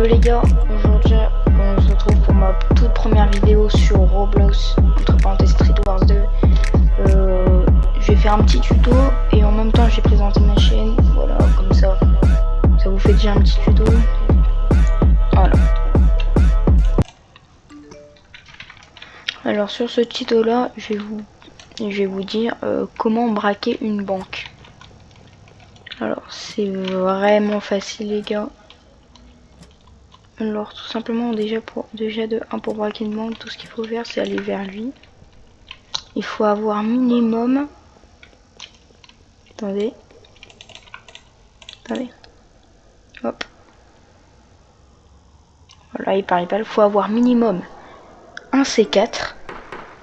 Hello les gars, aujourd'hui on se retrouve pour ma toute première vidéo sur Roblox, entre parenthèses Street Wars 2. Je vais faire un petit tuto et en même temps j'ai présenté ma chaîne, voilà, comme ça vous fait déjà un petit tuto. Voilà. Alors sur ce tuto là, je vais vous dire comment braquer une banque. Alors c'est vraiment facile les gars. Alors tout simplement pour braquer une banque, tout ce qu'il faut faire c'est aller vers lui. Il faut avoir minimum. Attendez. Hop. Voilà, il parlait pas. Il faut avoir minimum un C4,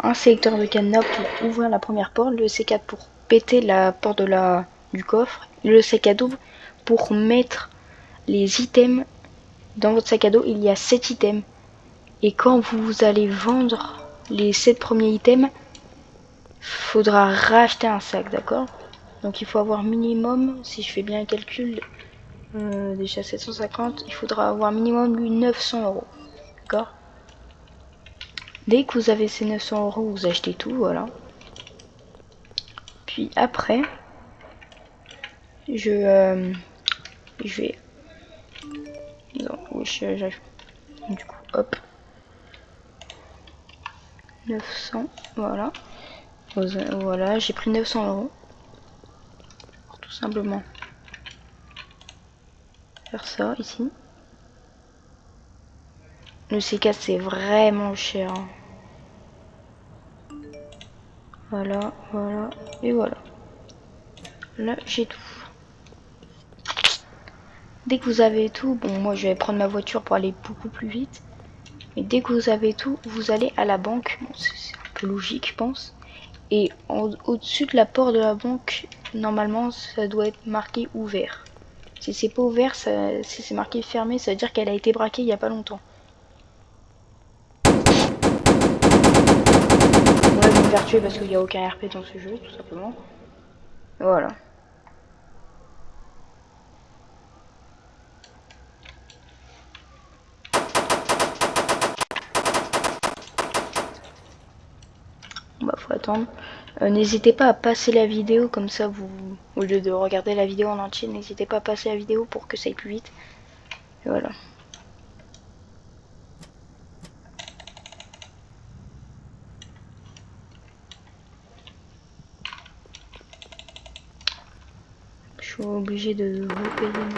un sélecteur de cadenas pour ouvrir la première porte, le C4 pour péter la porte du coffre, le sac à dos pour mettre les items. Dans votre sac à dos, il y a 7 items. Et quand vous allez vendre les 7 premiers items, faudra racheter un sac, d'accord? Donc il faut avoir minimum, si je fais bien un calcul, déjà 750, il faudra avoir minimum 900 euros, d'accord? Dès que vous avez ces 900 euros, vous achetez tout, voilà. Puis après, je vais... Donc, du coup, hop. 900, voilà. Voilà, j'ai pris 900 euros. Tout simplement. Faire ça, ici. Le C4, c'est vraiment cher. Voilà, voilà, et voilà. Là, j'ai tout. Dès que vous avez tout, bon, moi, je vais prendre ma voiture pour aller beaucoup plus vite. Mais dès que vous avez tout, vous allez à la banque. Bon, c'est un peu logique, je pense. Et au-dessus de la porte de la banque, normalement, ça doit être marqué ouvert. Si c'est pas ouvert, si c'est marqué fermé, ça veut dire qu'elle a été braquée il y a pas longtemps. Ouais, je vais me faire tuer parce qu'il n'y a aucun RP dans ce jeu, tout simplement. Voilà. Bah, faut attendre. N'hésitez pas à passer la vidéo, comme ça au lieu de regarder la vidéo en entier, n'hésitez pas à passer la vidéo pour que ça aille plus vite. Et voilà. Je suis obligé de repayer mon...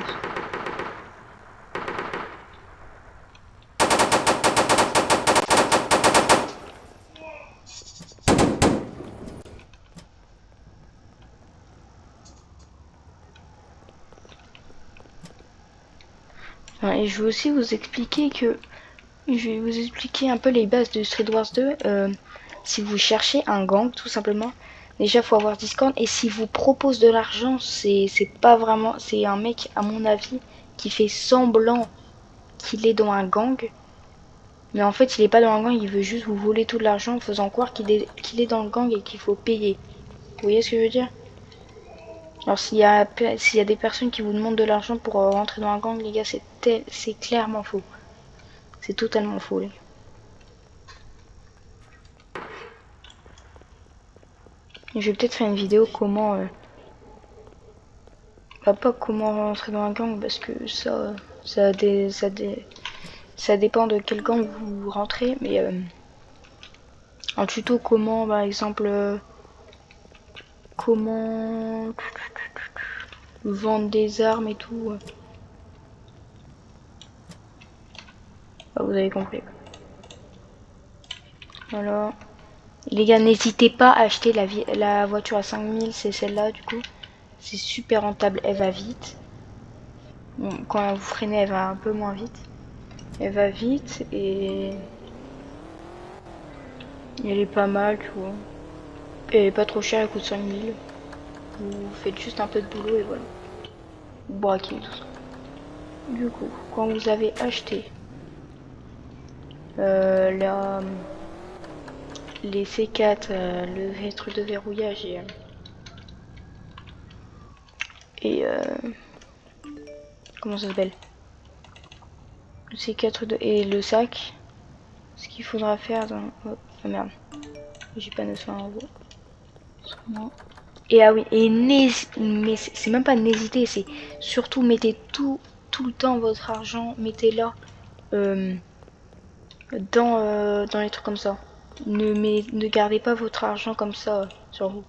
Et je vais aussi vous expliquer un peu les bases de Street Wars 2. Si vous cherchez un gang, tout simplement, déjà faut avoir Discord. Et si vous propose de l'argent, c'est pas vraiment, c'est un mec, à mon avis, qui fait semblant qu'il est dans un gang. Mais en fait, il est pas dans un gang, il veut juste vous voler tout l'argent en faisant croire qu'il est dans le gang et qu'il faut payer. Vous voyez ce que je veux dire? Alors s'il y a des personnes qui vous demandent de l'argent pour rentrer dans un gang, les gars, c'est clairement faux. C'est totalement faux, les gars. Je vais peut-être faire une vidéo comment... pas comment rentrer dans un gang, parce que ça dépend de quel gang vous rentrez, mais un tuto comment, par exemple, comment vendre des armes et tout. Bah, vous avez compris. Voilà. Les gars, n'hésitez pas à acheter la voiture à 5000, c'est celle-là du coup. C'est super rentable, elle va vite. Bon, quand vous freinez, elle va un peu moins vite. Elle va vite et elle est pas mal, tu vois. Elle est pas trop chère, elle coûte 5000. Vous faites juste un peu de boulot et voilà. Vous braquez tout ça. Du coup, quand vous avez acheté les C4, le truc de verrouillage et comment ça s'appelle, Ces 4 et le sac. Ce qu'il faudra faire dans... Oh, oh merde. J'ai pas 900 €. Non. Et ah oui, et mais c'est même pas n'hésiter, c'est surtout mettez tout le temps votre argent, mettez là dans les trucs comme ça. Ne gardez pas votre argent comme ça sur vous.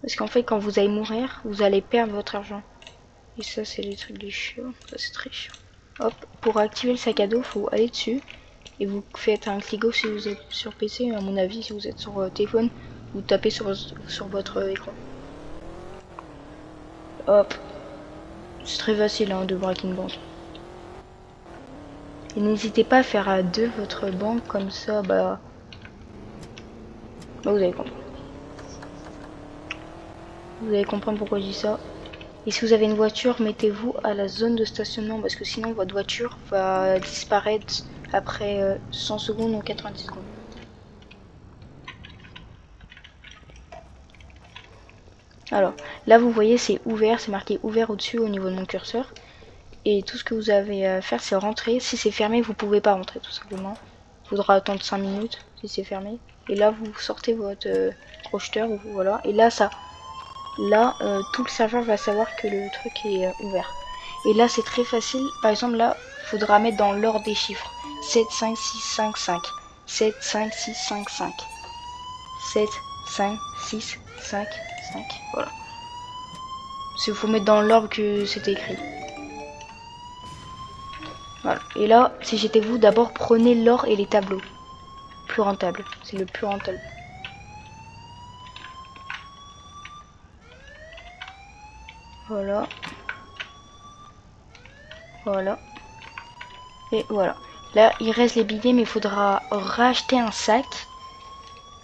Parce qu'en fait, quand vous allez mourir, vous allez perdre votre argent. Et ça, c'est les trucs de chiant. Ça, c'est très chiant. Hop, pour activer le sac à dos, faut aller dessus. Et vous faites un clic gauche si vous êtes sur PC. À mon avis, si vous êtes sur téléphone, vous tapez sur votre écran. Hop. C'est très facile hein, de braquer une banque. Et n'hésitez pas à faire à deux votre banque comme ça, bah vous allez comprendre. Vous allez comprendre pourquoi je dis ça. Et si vous avez une voiture, mettez-vous à la zone de stationnement parce que sinon votre voiture va disparaître après 100 secondes ou 90 secondes. Alors, là vous voyez c'est ouvert, c'est marqué ouvert au-dessus au niveau de mon curseur. Et tout ce que vous avez à faire c'est rentrer. Si c'est fermé, vous pouvez pas rentrer tout simplement. Il faudra attendre 5 minutes si c'est fermé. Et là vous sortez votre projeteur, voilà. Et là ça... Là, tout le serveur va savoir que le truc est ouvert. Et là, c'est très facile. Par exemple, là, il faudra mettre dans l'ordre des chiffres. 7, 5, 6, 5, 5. 7, 5, 6, 5, 5. 7, 5, 6, 5, 5. Voilà. Il faut mettre dans l'ordre que c'était écrit. Voilà. Et là, si j'étais vous, d'abord prenez l'or et les tableaux. Plus rentable. C'est le plus rentable. Voilà. Voilà. Et voilà. Là, il reste les billets, mais il faudra racheter un sac.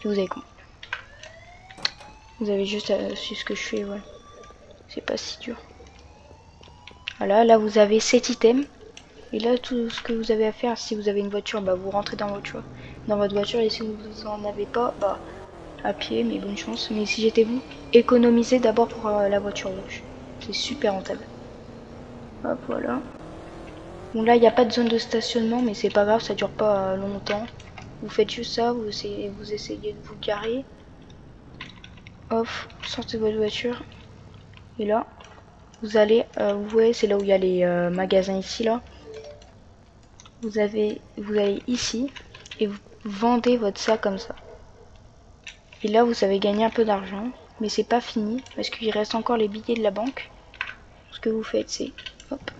Et vous avez compris. Vous avez juste su ce que je fais, voilà. C'est pas si dur. Voilà, là vous avez 7 items. Et là, tout ce que vous avez à faire, si vous avez une voiture, bah vous rentrez dans votre voiture. Et si vous en avez pas, bah à pied, mais bonne chance. Mais si j'étais vous, économisez d'abord pour la voiture rouge. C'est super rentable. Hop, voilà. Bon là, il n'y a pas de zone de stationnement, mais c'est pas grave, ça dure pas longtemps. Vous faites juste ça, vous essayez de vous garer. Hop, sortez de votre voiture. Et là, vous allez, vous voyez, c'est là où il y a les magasins ici, là. Vous allez ici, et vous vendez votre sac comme ça. Et là, vous avez gagné un peu d'argent, mais c'est pas fini, parce qu'il reste encore les billets de la banque. Ce que vous faites, c'est, hop.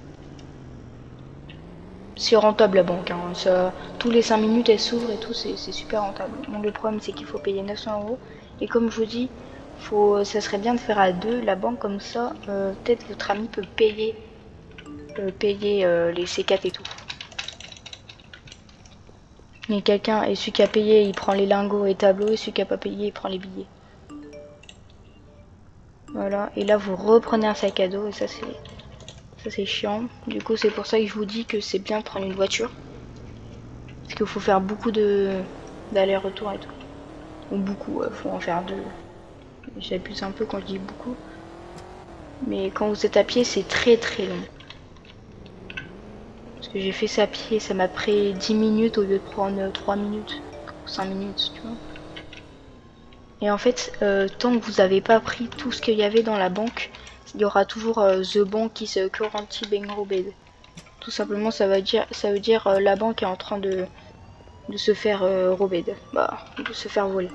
C'est rentable la banque, hein. Ça, tous les 5 minutes, elle s'ouvre et tout, c'est super rentable. Bon, le problème, c'est qu'il faut payer 900 €. Et comme je vous dis, ça serait bien de faire à deux la banque comme ça. Peut-être votre ami peut payer les C4 et tout. Mais quelqu'un, et celui qui a payé, il prend les lingots et tableaux, et celui qui a pas payé, il prend les billets. Voilà, et là vous reprenez un sac à dos, et ça c'est chiant. Du coup c'est pour ça que je vous dis que c'est bien de prendre une voiture. Parce qu'il faut faire beaucoup d'aller-retour et tout. Ou beaucoup, faut en faire deux. J'abuse un peu quand je dis beaucoup. Mais quand vous êtes à pied, c'est très très long. Parce que j'ai fait ça à pied, ça m'a pris 10 minutes au lieu de prendre 3 minutes, 5 minutes, tu vois. Et en fait, tant que vous n'avez pas pris tout ce qu'il y avait dans la banque, il y aura toujours The Bank is currently being robbed. Tout simplement, ça veut dire la banque est en train de se faire robbed, bah, de se faire voler.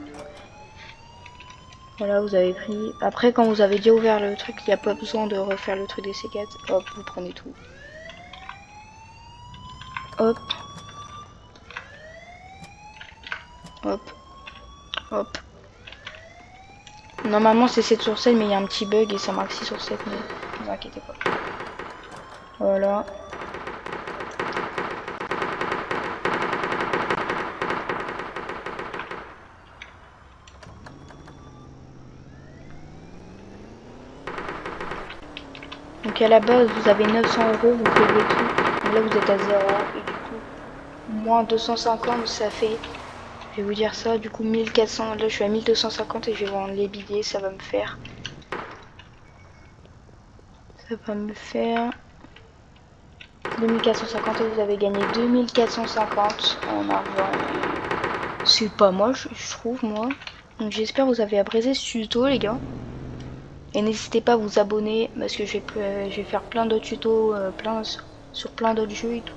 Voilà, vous avez pris. Après, quand vous avez déjà ouvert le truc, il n'y a pas besoin de refaire le truc des C4. Hop, vous prenez tout. Hop. Hop. Hop. Normalement, c'est 7 sur 7, mais il y a un petit bug et ça marque 6 sur 7, mais ne vous inquiétez pas. Voilà. Donc à la base, vous avez 900 €, vous payez tout. Donc là, vous êtes à 0. Et du coup, moins 250, ça fait... Je vais vous dire ça, du coup 1400, là je suis à 1250 et je vais vendre les billets, ça va me faire... 2450 et vous avez gagné 2450 en argent. C'est pas moche, je trouve, moi. Donc j'espère que vous avez apprécié ce tuto, les gars. Et n'hésitez pas à vous abonner parce que je vais faire plein d'autres tutos, sur plein d'autres jeux et tout.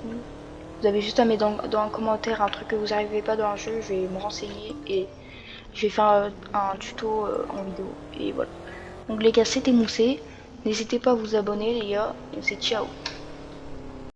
Vous avez juste à mettre dans un commentaire un truc que vous n'arrivez pas dans un jeu, je vais me renseigner et je vais faire un tuto en vidéo. Et voilà. Donc les gars, c'était Moussé. N'hésitez pas à vous abonner, les gars. Et c'est ciao.